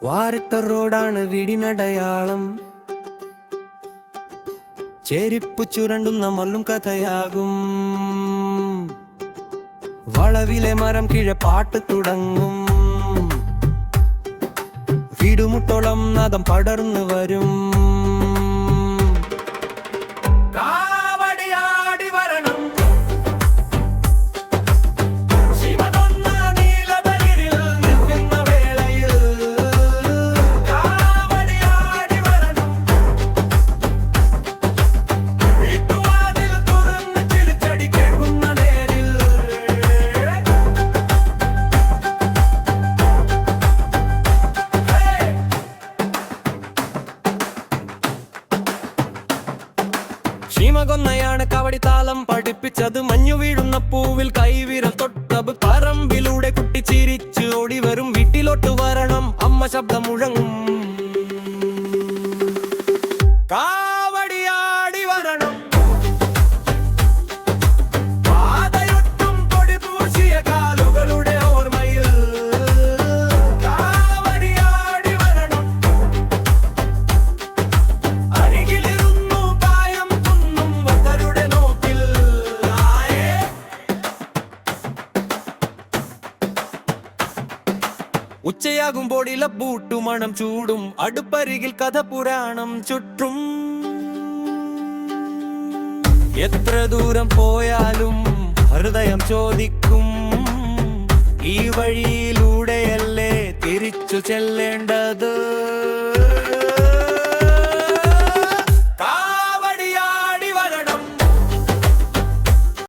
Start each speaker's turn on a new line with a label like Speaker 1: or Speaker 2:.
Speaker 1: വാരട്ട റോഡാണ് വീടിനടയാളം. ചെരിപ്പു ചുരണ്ടുന്ന മല്ലും കഥയാകും. വളവിലെ മരം കിഴ പാട്ട് തുടങ്ങും. വീടുമുട്ടോളം നാദം പടർന്നു വരും. ശീമകൊന്നയാണ് കവടി താളം പഠിപ്പിച്ചത്. മഞ്ഞു വീഴുന്ന പൂവിൽ കൈവിരൽ തൊട്ടത്. പറമ്പിലൂടെ കുട്ടി ചിരിച്ചു ഓടി വരും. വീട്ടിലോട്ട് വരണം അമ്മ ശബ്ദം മുഴങ്ങും. കാവടിയാടി വരണം. പാതയൊട്ടും പൊടി പൂശിയ കാലുകളുടെ ഓർമ്മയിൽ. കാവടിയാടി വരണം. അരികിലിരുന്നു പായം തുന്നും വതരുടെ നോക്കിൽ. ഉച്ചയാകുമ്പോൾ ഇലപ്പൂട്ടു മണം ചൂടും. അടുപ്പരികിൽ കഥ പുരാണം ചുറ്റും. എത്ര ദൂരം പോയാലും ഹൃദയം ചോദിക്കും, ഈ വഴിയിലൂടെയല്ലേ തിരിച്ചു ചെല്ലേണ്ടത്.